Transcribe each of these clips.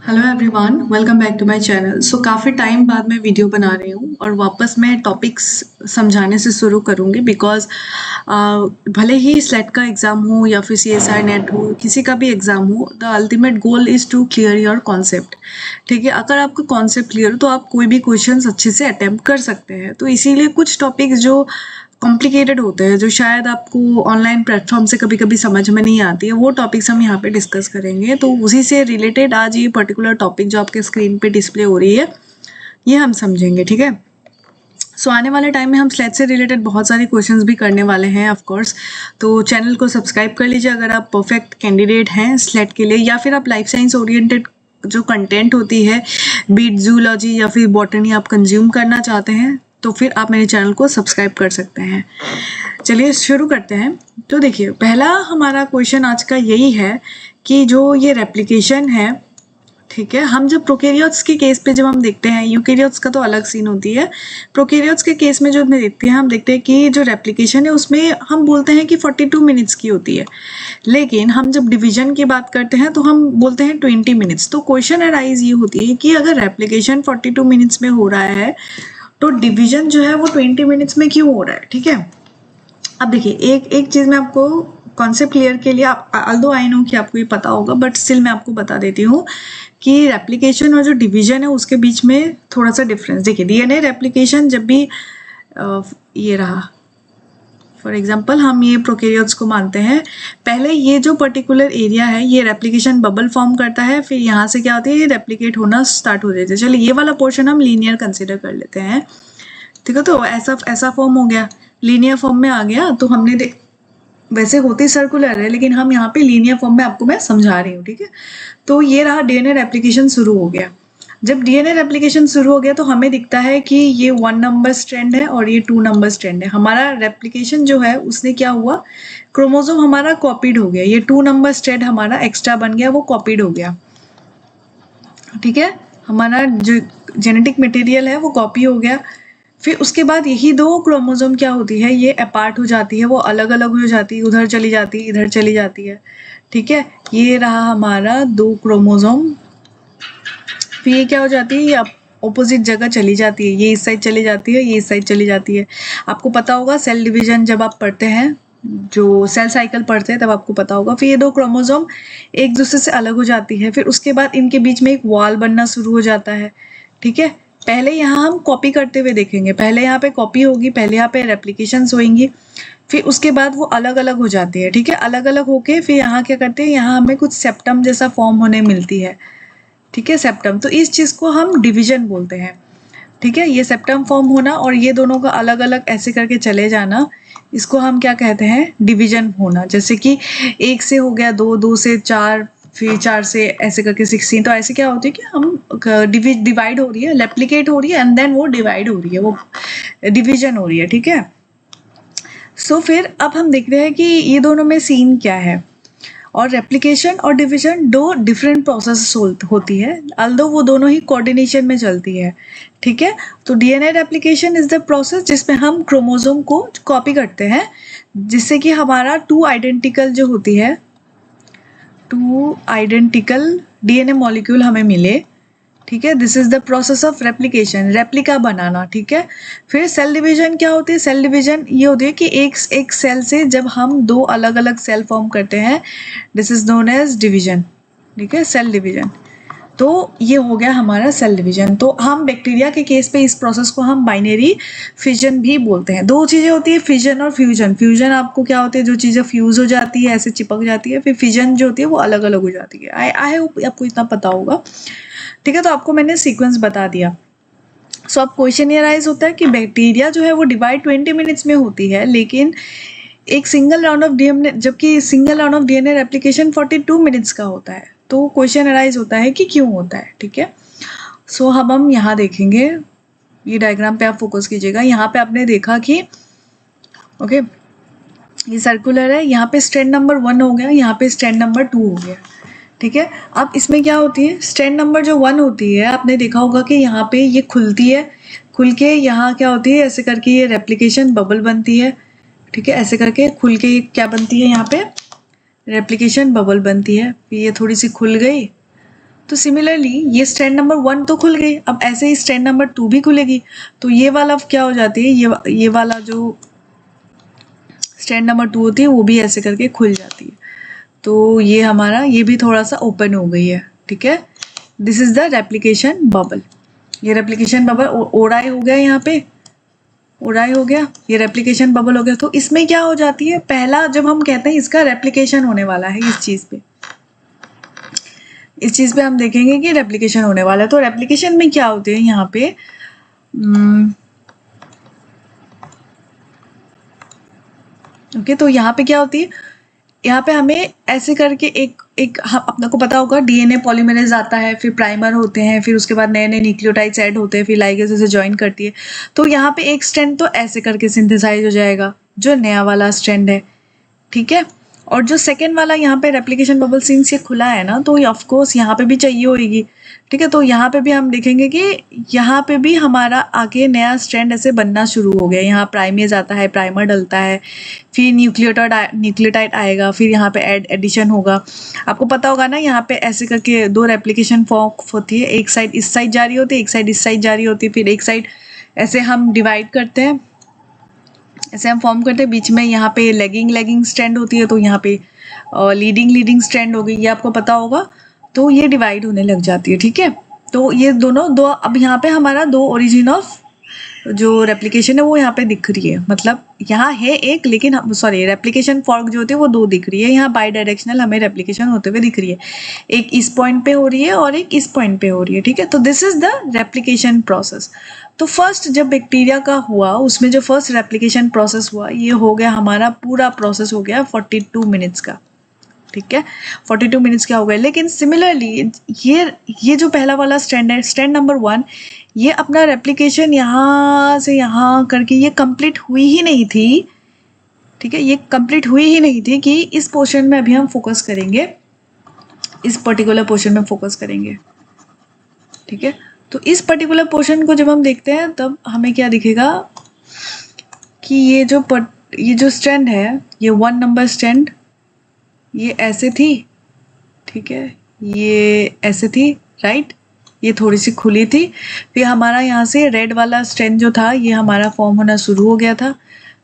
Hello everyone, welcome back to my channel. So काफ़ी time बाद मैं वीडियो बना रही हूँ और वापस मैं टॉपिक्स समझाने से शुरू करूँगी बिकॉज भले ही स्लेट का एग्ज़ाम हो या फिर CSI नेट हो, किसी का भी एग्ज़ाम हो, the ultimate goal is to clear your concept. ठीक है, अगर आपका कॉन्सेप्ट क्लियर हो तो आप कोई भी क्वेश्चंस अच्छे से अटेम्प्ट कर सकते हैं। तो इसीलिए कुछ टॉपिक्स जो कॉम्प्लिकेटेड होते हैं, जो शायद आपको ऑनलाइन प्लेटफॉर्म से कभी कभी समझ में नहीं आती है, वो टॉपिक्स हम यहाँ पे डिस्कस करेंगे। तो उसी से रिलेटेड आज ये पर्टिकुलर टॉपिक जो आपके स्क्रीन पे डिस्प्ले हो रही है, ये हम समझेंगे। ठीक है, सो आने वाले टाइम में हम स्लेट से रिलेटेड बहुत सारे क्वेश्चंस भी करने वाले हैं ऑफ कोर्स। तो चैनल को सब्सक्राइब कर लीजिए अगर आप परफेक्ट कैंडिडेट हैं स्लेट के लिए, या फिर आप लाइफ साइंस ओरिएंटेड जो कंटेंट होती है, बीट जूलॉजी या फिर बॉटनी आप कंज्यूम करना चाहते हैं, तो फिर आप मेरे चैनल को सब्सक्राइब कर सकते हैं। चलिए शुरू करते हैं। तो देखिए, पहला हमारा क्वेश्चन आज का यही है कि जो ये रेप्लिकेशन है, ठीक है, हम जब प्रोकैरियोट्स के केस पे जब हम देखते हैं, यूकैरियोट्स का तो अलग सीन होती है। प्रोकैरियोट्स के केस में जो देखते हैं, हम देखते हैं कि जो रेप्लिकेशन है उसमें हम बोलते हैं कि 42 मिनट्स की होती है, लेकिन हम जब डिवीजन की बात करते हैं तो हम बोलते हैं 20 मिनट्स। तो क्वेश्चन अराइज ये होती है कि अगर रेप्लिकेशन 42 मिनट्स में हो रहा है तो डिवीजन जो है वो 20 मिनट्स में क्यों हो रहा है। ठीक है, अब देखिए, एक चीज मैं आपको कॉन्सेप्ट क्लियर के लिए, ऑल्दो आई नो कि आपको ये पता होगा, बट स्टिल मैं आपको बता देती हूँ कि रेप्लिकेशन और जो डिवीजन है उसके बीच में थोड़ा सा डिफरेंस। देखिए, DNA रेप्लिकेशन जब भी ये रहा, फॉर एग्जाम्पल हम ये प्रोकैरियोट्स को मानते हैं, पहले ये जो पर्टिकुलर एरिया है ये रेप्लिकेशन बबल फॉर्म करता है, फिर यहाँ से क्या होती है, ये रेप्लिकेट होना स्टार्ट हो जाता है। चलिए ये वाला पोर्शन हम लीनियर कंसिडर कर लेते हैं। ठीक है, तो ऐसा फॉर्म हो गया, लीनियर फॉर्म में आ गया। तो हमने वैसे होती सर्कुलर है, लेकिन हम यहाँ पे लीनियर फॉर्म में आपको मैं समझा रही हूँ। ठीक है, तो ये रहा, DNA रेप्लिकेशन शुरू हो गया। जब DNA रेप्लिकेशन शुरू हो गया तो हमें दिखता है कि ये 1 नंबर स्ट्रैंड है और ये 2 नंबर स्ट्रैंड है। हमारा रेप्लिकेशन जो है उसने क्या हुआ, क्रोमोसोम हमारा कॉपीड हो गया, ये 2 नंबर स्ट्रैंड हमारा एक्स्ट्रा बन गया, वो कॉपीड हो गया। ठीक है, हमारा जो जेनेटिक मटेरियल है वो कॉपी हो गया। फिर उसके बाद यही दो क्रोमोसोम क्या होती है, ये अपार्ट हो जाती है, वो अलग अलग हो जाती है, उधर चली जाती है, इधर चली जाती है। ठीक है, ये रहा हमारा 2 क्रोमोसोम। फिर ये क्या हो जाती है, ये ऑपोजिट जगह चली जाती है, ये इस साइड चली जाती है, ये इस साइड चली जाती है। आपको पता होगा सेल डिवीजन जब आप पढ़ते हैं, जो सेल साइकिल पढ़ते हैं, तब आपको पता होगा। फिर ये 2 क्रोमोसोम एक दूसरे से अलग हो जाती है, फिर उसके बाद इनके बीच में एक वॉल बनना शुरू हो जाता है। ठीक है, पहले यहाँ हम कॉपी करते हुए देखेंगे, पहले यहाँ पे कॉपी होगी, पहले यहाँ पे रेप्लिकेशंस होंगी, फिर उसके बाद वो अलग अलग हो जाती है। ठीक है, अलग अलग होके फिर यहाँ क्या करते हैं, यहाँ हमें कुछ सेप्टम जैसा फॉर्म होने मिलती है। ठीक है, सेप्टम, तो इस चीज को हम डिवीजन बोलते हैं। ठीक है, ये सेप्टम फॉर्म होना और ये दोनों का अलग अलग ऐसे करके चले जाना, इसको हम क्या कहते हैं, डिवीजन होना। जैसे कि 1 से हो गया 2, 2 से 4, फिर 4 से ऐसे करके 16। तो ऐसे क्या होती है कि हम डिवाइड हो रही है, रेप्लिकेट हो रही है, एंड देन वो डिवाइड हो रही है, वो डिवीजन हो रही है। ठीक है, सो फिर अब हम देख रहे हैं कि ये दोनों में सीन क्या है। और रेप्लिकेशन और डिवीजन 2 डिफरेंट प्रोसेस होती है, अल्दो वो दोनों ही कोऑर्डिनेशन में चलती है। ठीक है, तो DNA replication is the process जिसमें हम क्रोमोसोम को कॉपी करते हैं, जिससे कि हमारा 2 आइडेंटिकल जो होती है, 2 आइडेंटिकल DNA मॉलिक्यूल हमें मिले। ठीक है, this is the process of replication, replica बनाना। ठीक है, फिर सेल डिवीजन क्या होती है, सेल डिवीजन ये होती है कि एक सेल से जब हम 2 अलग अलग सेल फॉर्म करते हैं, this is known as division. ठीक है, सेल डिवीजन। तो ये हो गया हमारा सेल डिवीजन। तो हम बैक्टीरिया के केस पे इस प्रोसेस को हम बाइनरी फिजन भी बोलते हैं। 2 चीजें होती है, फिजन और फ्यूजन। फ्यूजन आपको क्या होती है, जो चीजें फ्यूज हो जाती है, ऐसे चिपक जाती है। फिर फिजन जो होती है वो अलग अलग हो जाती है। आई होप आपको इतना पता होगा। ठीक है, तो आपको मैंने सीक्वेंस बता दिया। सो अब क्वेश्चन ये राइज होता है कि बैक्टीरिया जो है वो डिवाइड 20 मिनट्स में होती है, लेकिन एक सिंगल राउंड ऑफ DNA, जबकि single round of DNA replication 42 minutes का होता है। तो क्वेश्चन अराइज होता है कि क्यों होता है। ठीक है, सो अब हम यहाँ देखेंगे, ये डायग्राम पे आप फोकस कीजिएगा। यहाँ पे आपने देखा कि ओके, ये सर्कुलर है, यहाँ पे स्ट्रैंड नंबर 1 हो गया, यहाँ पे स्ट्रैंड नंबर 2 हो गया। ठीक है, अब इसमें क्या होती है, स्ट्रैंड नंबर जो 1 होती है, आपने देखा होगा कि यहाँ पे ये खुलती है, खुल के यहाँ क्या होती है, ऐसे करके ये रेप्लिकेशन बबल बनती है। ठीक है, ऐसे करके खुल के क्या बनती है, यहाँ पे रेप्लिकेशन बबल बनती है। फिर ये थोड़ी सी खुल गई तो सिमिलरली ये स्ट्रैंड नंबर 1 तो खुल गई, अब ऐसे ही स्ट्रैंड नंबर 2 भी खुलेगी, तो ये वाला क्या हो जाती है, ये वाला जो स्ट्रैंड नंबर 2 होती है वो भी ऐसे करके खुल जाती है। तो ये हमारा ये भी थोड़ा सा ओपन हो गई है, ठीक है। This is the replication bubble. ये रेप्लिकेशन बबल ओराई हो गया, यहाँ पे ओराई हो गया, ये रेप्लिकेशन बबल हो गया। तो इसमें क्या हो जाती है, पहला जब हम कहते हैं इसका रेप्लिकेशन होने वाला है, इस चीज पे हम देखेंगे कि रेप्लिकेशन होने वाला है। तो रेप्लिकेशन में क्या होते हैं यहाँ पे, ओके, तो यहाँ पे क्या होती है, यहाँ पे हमें ऐसे करके एक अपने को पता होगा डीएनए पॉलीमरेज आता है, फिर प्राइमर होते हैं, फिर उसके बाद नए नए न्यूक्लियोटाइड्स ऐड होते हैं, फिर लाइगेज उसे ज्वाइन करती है। तो यहाँ पे एक स्ट्रैंड तो ऐसे करके सिंथेसाइज हो जाएगा, जो नया वाला स्ट्रैंड है, ठीक है। और जो सेकेंड वाला यहाँ पे रेप्लिकेशन बबल सिंस ये खुला है ना, तो ऑफ कोर्स यहाँ पे भी चाहिए होगी, ठीक है। तो यहाँ पे भी हम देखेंगे कि यहाँ पे भी हमारा आगे नया स्ट्रैंड ऐसे बनना शुरू हो गया। यहाँ प्राइमेज आता है, प्राइमर डलता है, फिर न्यूक्लियोटाइड आएगा, फिर यहाँ पे एडिशन होगा। आपको पता होगा ना, यहाँ पे ऐसे करके दो रेप्लिकेशन फॉर्म होती है, एक साइड इस साइड जारी होती है, एक साइड इस साइड जारी होती है, फिर एक साइड ऐसे हम डिवाइड करते हैं, ऐसे हम फॉर्म करते हैं। बीच में यहाँ पे लेगिंग स्ट्रैंड होती है, तो यहाँ पे लीडिंग स्ट्रैंड हो गई, ये आपको पता होगा। तो ये डिवाइड होने लग जाती है, ठीक है। तो ये दोनों दो, अब यहाँ पे हमारा दो ओरिजिन ऑफ जो रेप्लिकेशन है वो यहाँ पे दिख रही है, मतलब यहाँ है एक, लेकिन सॉरी रेप्लिकेशन फॉर्क जो होती है वो दो दिख रही है। यहाँ बाई डायरेक्शनल हमें रेप्लिकेशन होते हुए दिख रही है, एक इस पॉइंट पे हो रही है और एक इस पॉइंट पे हो रही है, ठीक है। तो this is the replication process. तो फर्स्ट जब बैक्टीरिया का हुआ, उसमें जो फर्स्ट रेप्लिकेशन प्रोसेस हुआ, ये हो गया हमारा पूरा प्रोसेस हो गया 42 मिनट्स का, ठीक है। 42 मिनट्स क्या हो गए। लेकिन सिमिलरली ये जो पहला वाला स्ट्रैंड है, स्ट्रैंड नंबर 1, ये अपना रेप्लिकेशन यहाँ से यहाँ करके ये कंप्लीट हुई ही नहीं थी, ठीक है। ये कंप्लीट हुई ही नहीं थी कि इस पोर्शन में अभी हम फोकस करेंगे, इस पर्टिकुलर पोर्शन में फोकस करेंगे, ठीक है। तो इस पर्टिकुलर पोर्शन को जब हम देखते हैं तब हमें क्या दिखेगा कि ये जो स्ट्रैंड है, ये 1 नंबर स्ट्रैंड, ये ऐसे थी, ठीक है, ये ऐसे थी, राइट, ये थोड़ी सी खुली थी। फिर हमारा यहाँ से रेड वाला स्ट्रैंड जो था ये हमारा फॉर्म होना शुरू हो गया था।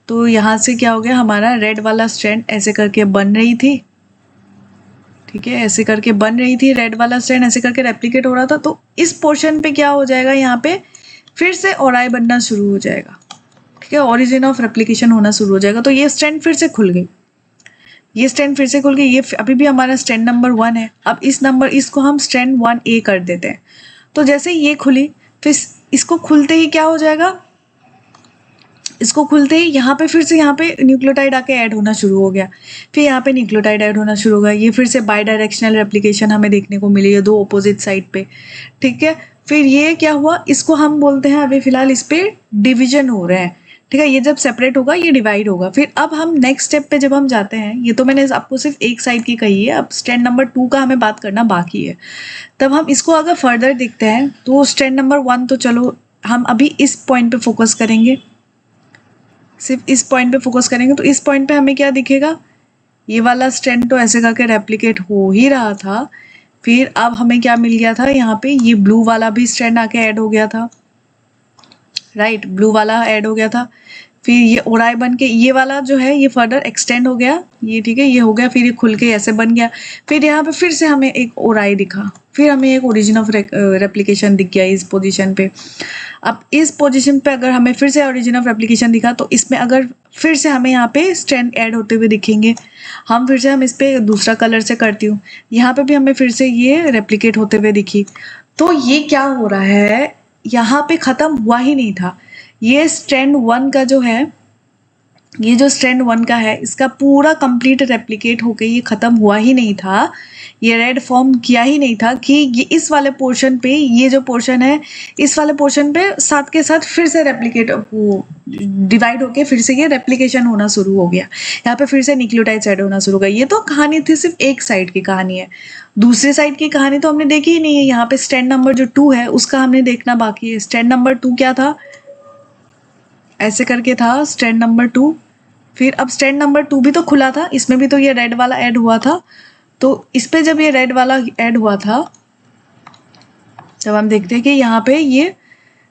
तो यहाँ से क्या हो गया, हमारा रेड वाला स्ट्रैंड ऐसे करके बन रही थी, ठीक है, ऐसे करके बन रही थी, रेड वाला स्ट्रैंड ऐसे करके रेप्लिकेट हो रहा था। तो इस पोर्शन पे क्या हो जाएगा, यहाँ पे फिर से ओराई बनना शुरू हो जाएगा, ठीक है, ओरिजिन ऑफ रेप्लिकेशन होना शुरू हो जाएगा। तो ये स्ट्रैंड फिर से खुल गई, ये स्ट्रैंड फिर से खुल गई, ये अभी भी हमारा स्ट्रैंड नंबर 1 है। अब इसको हम स्ट्रैंड 1A कर देते हैं। तो जैसे ये खुली, फिर इसको खुलते ही क्या हो जाएगा, इसको खुलते ही यहाँ पे फिर से यहाँ पे न्यूक्लियोटाइड आके ऐड होना शुरू हो गया, फिर यहाँ पे न्यूक्लियोटाइड ऐड होना शुरू हो गया। ये फिर से बाई डायरेक्शनल रेप्लिकेशन हमें देखने को मिली है, दो अपोजिट साइड पे, ठीक है। फिर ये क्या हुआ, इसको हम बोलते हैं अभी फिलहाल इस पे डिविजन हो रहे हैं, ठीक है। ये जब सेपरेट होगा ये डिवाइड होगा। फिर अब हम नेक्स्ट स्टेप पे जब हम जाते हैं, ये तो मैंने आपको सिर्फ एक साइड की कही है, अब स्ट्रैंड नंबर 2 का हमें बात करना बाकी है। तब हम इसको अगर फर्दर देखते हैं तो स्ट्रैंड नंबर 1 तो चलो हम अभी इस पॉइंट पे फोकस करेंगे, सिर्फ इस पॉइंट पे फोकस करेंगे। तो इस पॉइंट पे हमें क्या दिखेगा, ये वाला स्ट्रैंड तो ऐसे करके रेप्लिकेट हो ही रहा था। फिर अब हमें क्या मिल गया था, यहाँ पे ये ब्लू वाला भी स्ट्रैंड आके ऐड हो गया था, राइट, ब्लू वाला ऐड हो गया था। फिर ये ओराई बन के ये वाला जो है ये फर्दर एक्सटेंड हो गया, ये ठीक है, ये हो गया, फिर ये खुल के ऐसे बन गया। फिर यहाँ पे फिर से हमें एक ओराई दिखा, फिर हमें एक ओरिजिन ऑफ रेप्लिकेशन दिख गया इस पोजीशन पे। अब इस पोजीशन पे अगर हमें फिर से ओरिजिन ऑफ रेप्लिकेशन दिखा, तो इसमें अगर फिर से हमें यहाँ पे स्ट्रैंड ऐड होते हुए दिखेंगे, हम इस पे दूसरा कलर से करती हूँ, यहाँ पे भी हमें फिर से ये रेप्लिकेट होते हुए दिखी। तो ये क्या हो रहा है, यहाँ पे खत्म हुआ ही नहीं था। ये स्ट्रैंड 1 का जो है, ये जो स्ट्रैंड 1 का है, इसका पूरा कंप्लीट रेप्लिकेट होके ये खत्म हुआ ही नहीं था, ये रेड फॉर्म किया ही नहीं था कि ये इस वाले पोर्शन पे, ये जो पोर्शन है इस वाले पोर्शन पे साथ के साथ फिर से रेप्लिकेट डिवाइड होके फिर से ये रेप्लिकेशन होना शुरू हो गया, यहाँ पे फिर से न्यूक्लियोटाइड ऐड होना शुरू हो गया। ये तो कहानी थी, सिर्फ एक साइड की कहानी है, दूसरी साइड की कहानी तो हमने देखी ही नहीं है। यहाँ पे स्ट्रैंड नंबर जो 2 है उसका हमने देखना बाकी है। स्ट्रैंड नंबर 2 क्या था, ऐसे करके था स्ट्रैंड नंबर 2। फिर अब स्ट्रैंड नंबर 2 भी तो खुला था, इसमें भी तो ये रेड वाला ऐड हुआ था। तो इस पे जब ये रेड वाला ऐड हुआ था, जब हम देखते हैं कि यहाँ पे ये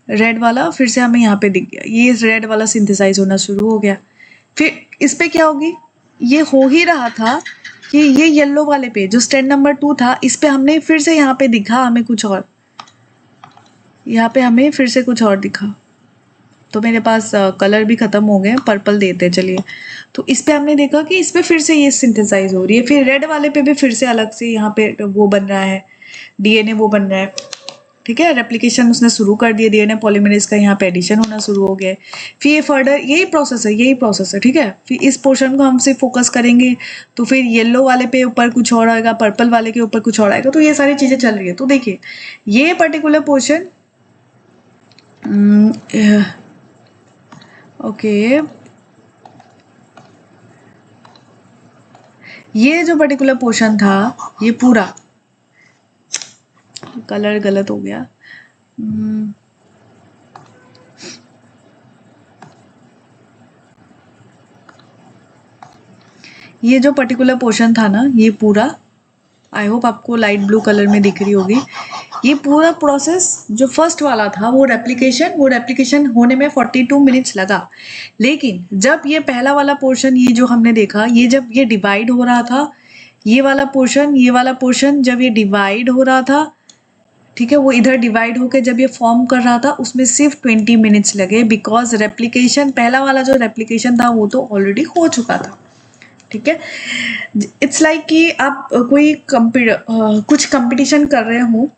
रेड वाला फिर से हमें यहाँ पे दिख गया, ये रेड वाला सिंथेसाइज होना शुरू हो गया। फिर इस पे क्या होगी, ये हो ही रहा था कि ये येलो वाले पे जो स्ट्रैंड नंबर 2 था, इस पे हमने फिर से यहाँ पे दिखा हमें कुछ और, यहाँ पे हमें फिर से कुछ और दिखा। तो मेरे पास कलर भी खत्म हो गए, पर्पल देते चलिए। तो इस पे हमने देखा कि इस पे फिर से ये सिंथेसाइज हो रही है। फिर रेड वाले पे भी फिर से अलग से यहाँ पे वो बन रहा है, डीएनए वो बन रहा है, ठीक है। रेप्लिकेशन उसने शुरू कर दिया, डीएनए पॉलीमरेज का यहाँ पे एडिशन होना शुरू हो गया। फिर ये फर्दर यही प्रोसेस है, ठीक है। फिर इस पोर्शन को हम सिर्फ फोकस करेंगे, तो फिर येलो वाले पे ऊपर कुछ और आएगा, पर्पल वाले के ऊपर कुछ और आएगा। तो ये सारी चीजें चल रही है। तो देखिए ये पर्टिकुलर पोर्शन ओके, ये जो पर्टिकुलर पोर्शन था, ये पूरा कलर गलत हो गया। ये जो पर्टिकुलर पोर्शन था ना, ये पूरा, आई होप आपको लाइट ब्लू कलर में दिख रही होगी, ये पूरा प्रोसेस जो फर्स्ट वाला था वो रेप्लिकेशन होने में 42 मिनट्स लगा। लेकिन जब ये पहला वाला पोर्शन, ये जो हमने देखा, ये जब ये डिवाइड हो रहा था, ये वाला पोर्शन जब ये डिवाइड हो रहा था, ठीक है, वो इधर डिवाइड होकर जब ये फॉर्म कर रहा था, उसमें सिर्फ 20 मिनट्स लगे, बिकॉज रेप्लिकेशन, पहला वाला जो रेप्लिकेशन था वो तो ऑलरेडी हो चुका था, ठीक है। इट्स लाइक कि आप कोई कुछ कंपटीशन कर रहे हो,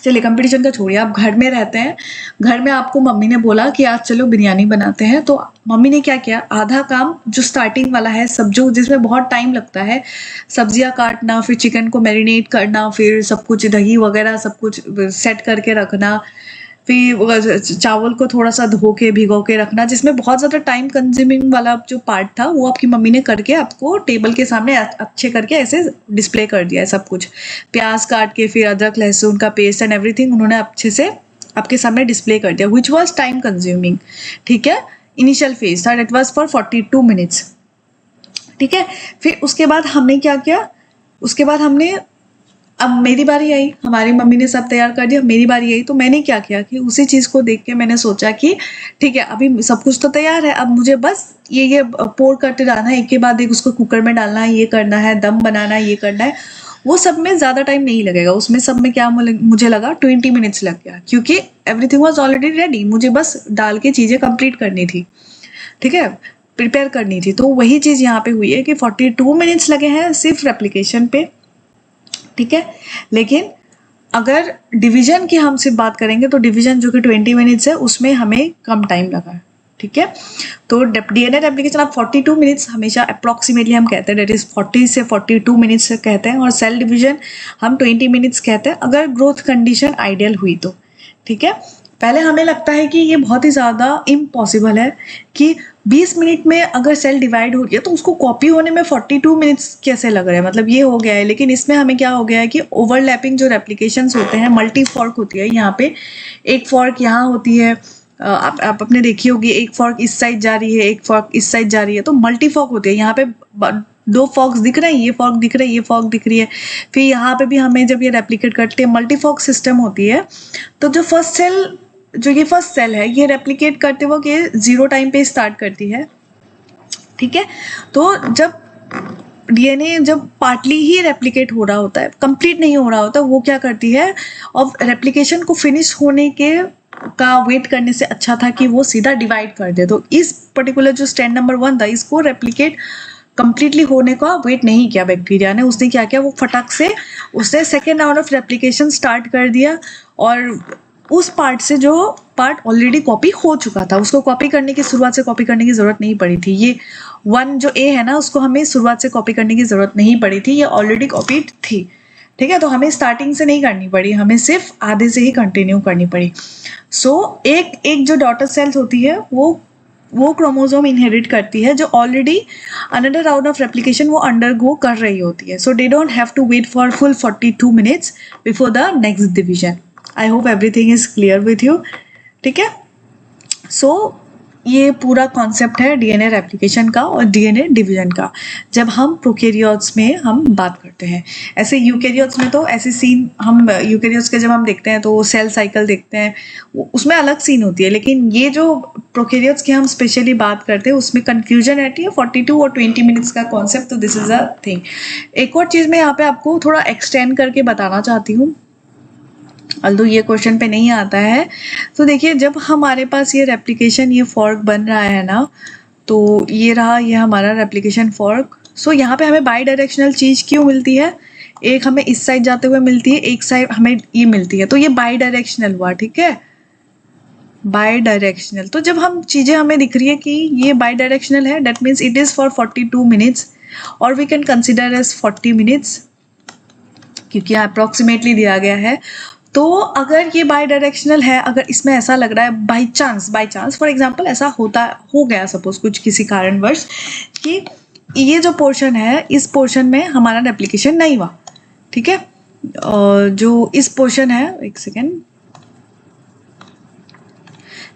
चलिए कंपटीशन का छोड़िए, आप घर में रहते हैं, घर में आपको मम्मी ने बोला कि आज चलो बिरयानी बनाते हैं। तो मम्मी ने क्या किया, आधा काम जो स्टार्टिंग वाला है, सब जो जिसमें बहुत टाइम लगता है, सब्जियां काटना, फिर चिकन को मैरिनेट करना, फिर सब कुछ दही वगैरह सब कुछ सेट करके रखना, फिर चावल को थोड़ा सा धो के भिगो के रखना, जिसमें बहुत ज़्यादा टाइम कंज्यूमिंग वाला जो पार्ट था, वो आपकी मम्मी ने करके आपको टेबल के सामने अच्छे करके ऐसे डिस्प्ले कर दिया है सब कुछ। प्याज काट के, फिर अदरक लहसुन का पेस्ट एंड एवरीथिंग उन्होंने अच्छे से आपके सामने डिस्प्ले कर दिया, विच वॉज टाइम कंज्यूमिंग, ठीक है। इनिशियल फेज था, इट वॉज फॉर 42 मिनट्स, ठीक है। फिर उसके बाद हमने क्या किया, उसके बाद हमने, अब मेरी बारी आई, हमारी मम्मी ने सब तैयार कर दिया, मेरी बारी आई, तो मैंने क्या किया कि उसी चीज़ को देख के मैंने सोचा कि ठीक है, अभी सब कुछ तो तैयार है, अब मुझे बस ये पोर करते जाना है, एक के बाद एक उसको कुकर में डालना है, ये करना है, दम बनाना है, ये करना है। वो सब में ज़्यादा टाइम नहीं लगेगा, उसमें सब में क्या मुझे लगा 20 मिनट्स लग गया, क्योंकि एवरीथिंग वॉज ऑलरेडी रेडी, मुझे बस डाल के चीज़ें कंप्लीट करनी थी, ठीक है, प्रिपेयर करनी थी। तो वही चीज़ यहाँ पे हुई है कि 42 मिनट्स लगे हैं सिर्फ रेप्लिकेशन पे, ठीक है। लेकिन अगर डिवीजन की हम सिर्फ बात करेंगे, तो डिवीजन जो कि 20 मिनट्स है, उसमें हमें कम टाइम लगा, ठीक है। तो डीएनए रेप्लिकेशन आप 42 मिनट्स हमेशा अप्रॉक्सीमेटली हम कहते हैं, डेट इज 40 से 42 मिनट्स कहते हैं, और सेल डिवीजन हम 20 मिनट्स कहते हैं, अगर ग्रोथ कंडीशन आइडियल हुई तो, ठीक है। पहले हमें लगता है कि ये बहुत ही ज़्यादा इम्पॉसिबल है कि 20 मिनट में अगर सेल डिवाइड हो गया तो उसको कॉपी होने में 42 मिनट्स कैसे लग रहा है, मतलब ये हो गया है। लेकिन इसमें हमें क्या हो गया है कि ओवरलैपिंग जो रेप्लिकेशंस होते हैं, मल्टी फॉर्क होती है, यहाँ पे एक फॉर्क यहाँ होती है, आप अपने देखी होगी, एक फॉर्क इस साइड जा रही है, एक फॉर्क इस साइड जा रही है, तो मल्टी फॉर्क होती है। यहाँ पे 2 फॉर्क्स दिख रहे हैं, ये फॉर्क दिख रहा है, ये फॉर्क दिख रही है। फिर यहाँ पे भी हमें जब ये रेप्लिकेट करते हैं, मल्टी फॉर्क सिस्टम होती है। तो जो फर्स्ट सेल है, ये रेप्लिकेट करते वक्त ये 0 टाइम पे स्टार्ट करती है, ठीक है। तो जब डीएनए जब पार्टली ही रेप्लिकेट हो रहा होता है, कंप्लीट नहीं हो रहा होता, वो क्या करती है, और रेप्लिकेशन को फिनिश होने का वेट करने से अच्छा था कि वो सीधा डिवाइड कर दे। तो इस पर्टिकुलर जो स्ट्रैंड नंबर 1 था, इसको रेप्लिकेट कंप्लीटली होने का वेट नहीं किया बैक्टीरिया ने। उसने क्या किया, वो फटाक से उसने second round of replication start कर दिया, और उस पार्ट से जो पार्ट ऑलरेडी कॉपी हो चुका था, उसको कॉपी करने की, शुरुआत से कॉपी करने की जरूरत नहीं पड़ी थी। ये 1 जो ए है ना, उसको हमें शुरुआत से कॉपी करने की जरूरत नहीं पड़ी थी, ये ऑलरेडी कॉपीड थी, ठीक है। तो हमें स्टार्टिंग से नहीं करनी पड़ी, हमें सिर्फ आधे से ही कंटिन्यू करनी पड़ी। सो एक जो डॉटर सेल्स होती है, वो क्रोमोसोम इनहेरिट करती है, जो already another round of replication वो अंडरगो कर रही होती है। So they don't have to wait for full 42 minutes before the next division. I hope everything is clear with you, ठीक है। सो ये पूरा कॉन्सेप्ट है डीएनए रेप्लिकेशन का और डीएनए डिवीजन का, जब हम प्रोकैरियोट्स में हम बात करते हैं। ऐसे यूकैरियोट्स में तो ऐसे सीन हम यूकैरियोट्स के जब हम देखते हैं तो सेल साइकिल देखते हैं, उसमें अलग सीन होती है, लेकिन ये जो प्रोकैरियोट्स की हम स्पेशली बात करते हैं उसमें कंफ्यूजन रहती है 42 और 20 मिनट्स का कॉन्सेप्ट। तो दिस इज अ थिंग। एक और चीज़ मैं यहाँ पे आपको थोड़ा एक्सटेंड करके बताना चाहती हूँ, अल्दो ये क्वेश्चन पे नहीं आता है। तो देखिए, जब हमारे पास ये रेप्लिकेशन, ये फॉर्क बन रहा है ना, तो ये रहा, ये हमारा रेप्लिकेशन फॉर्क। सो यहाँ पे हमें बाई डायरेक्शनल चीज़ क्यों मिलती है? एक हमें इस साइड जाते हुए मिलती है, एक साइड हमें ये मिलती है, तो ये बाई डायरेक्शनल हुआ, ठीक है, बाई डायरेक्शनल। तो जब हम चीज़ें हमें दिख रही है कि ये बाई डायरेक्शनल है, that means it is for 42 minutes और we can consider as 40 minutes, क्योंकि अप्रॉक्सीमेटली दिया गया है। तो अगर ये बाई डायरेक्शनल है, अगर इसमें ऐसा लग रहा है बाई चांस फॉर एग्जांपल ऐसा हो गया सपोज कुछ किसी कारणवश कि ये जो पोर्शन है, इस पोर्शन में हमारा रेप्लिकेशन नहीं हुआ, ठीक है, जो इस पोर्शन है, एक सेकेंड,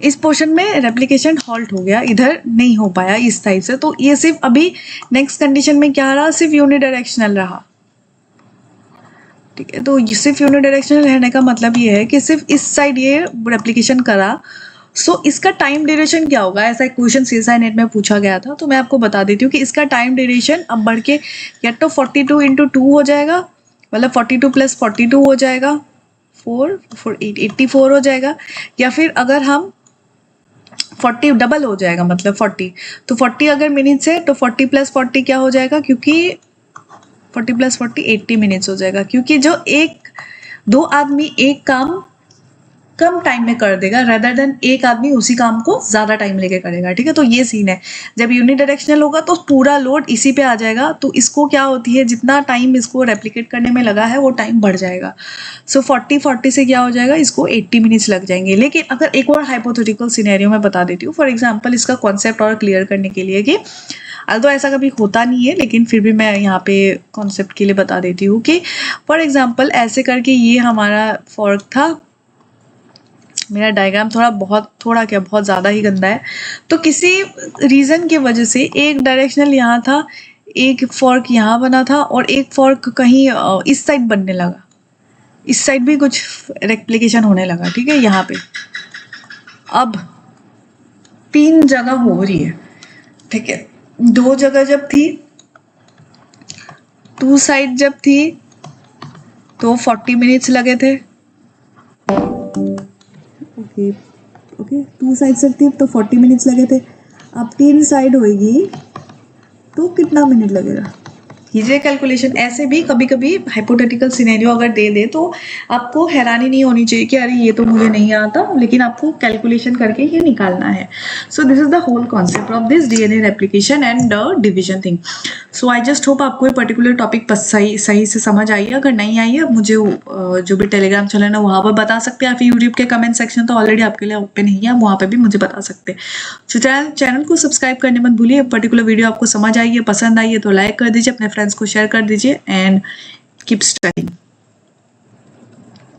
इस पोर्शन में रेप्लिकेशन हॉल्ट हो गया, इधर नहीं हो पाया इस टाइप से, तो ये सिर्फ अभी नेक्स्ट कंडीशन में क्या रहा, सिर्फ यूनिडायरेक्शनल रहा, ठीक है। तो सिर्फ यूनिडायरेक्शनल रहने का मतलब ये है कि सिर्फ इस साइड ये रेप्लिकेशन करा। सो इसका टाइम ड्यूरेशन क्या होगा, ऐसा एक क्वेश्चन सीएसआई नेट में पूछा गया था, तो मैं आपको बता देती हूँ कि इसका टाइम ड्यूरेशन अब बढ़ के या तो 42 इंटू 2 हो जाएगा, मतलब 42 प्लस 42 हो जाएगा, 84 हो जाएगा, या फिर अगर हम 40 डबल हो जाएगा, मतलब 40, तो 40 अगर मिनट्स है तो 40 प्लस 40 क्या हो जाएगा, क्योंकि 40 प्लस 40 80 मिनट्स हो जाएगा, क्योंकि जो दो आदमी एक काम कम टाइम में कर देगा रेदर देन एक आदमी उसी काम को ज़्यादा टाइम लेके करेगा, ठीक है। तो ये सीन है, जब यूनिडायरेक्शनल होगा तो पूरा लोड इसी पे आ जाएगा, तो इसको क्या होती है, जितना टाइम इसको रेप्लिकेट करने में लगा है वो टाइम बढ़ जाएगा। सो 40 से क्या हो जाएगा, इसको 80 मिनट्स लग जाएंगे। लेकिन अगर एक और हाइपोथेटिकल सिनेरियो में बता देती हूँ, फॉर एग्जाम्पल इसका कॉन्सेप्ट और क्लियर करने के लिए, कि तो ऐसा कभी होता नहीं है, लेकिन फिर भी मैं यहाँ पे कॉन्सेप्ट के लिए बता देती हूँ कि फॉर एग्जांपल ऐसे करके ये हमारा फॉर्क था। मेरा डायग्राम बहुत ज़्यादा ही गंदा है, तो किसी रीज़न की वजह से एक डायरेक्शनल यहाँ था, एक फॉर्क यहाँ बना था और एक फॉर्क कहीं इस साइड बनने लगा, इस साइड भी कुछ रेप्लिकेशन होने लगा, ठीक है। यहाँ पे अब 3 जगह हो रही है, ठीक है, 2 जगह जब थी, 2 साइड जब थी तो 40 मिनट्स लगे थे, ओके 2 साइड से थी तो 40 मिनट्स लगे थे। अब 3 साइड होएगी तो कितना मिनट लगेगा, कीजिए कैलकुलेशन। ऐसे भी कभी कभी हाइपोथेटिकल सिनेरियो अगर दे तो आपको हैरानी नहीं होनी चाहिए कि अरे ये तो मुझे नहीं आता, लेकिन आपको कैलकुलेशन करके ये निकालना है। So this is the whole concept of this DNA replication and division thing. So I just hope आपको ये पर्टिकुलर टॉपिक सही से समझ आई है। अगर नहीं आई है, मुझे जो भी टेलीग्राम चैनल है वहाँ पर बता सकते हैं, या फिर यूट्यूब के कमेंट सेक्शन तो ऑलरेडी आपके लिए ओपन ही है, वहाँ पर भी मुझे बता सकते हैं। सो चैनल को सब्सक्राइब करने मत भूलिए। पर्टिकुलर वीडियो आपको समझ आई है, पसंद आई है तो लाइक कर दीजिए, अपने फ्रेंड्स को शेयर कर दीजिए एंड कीप स्टडिंग।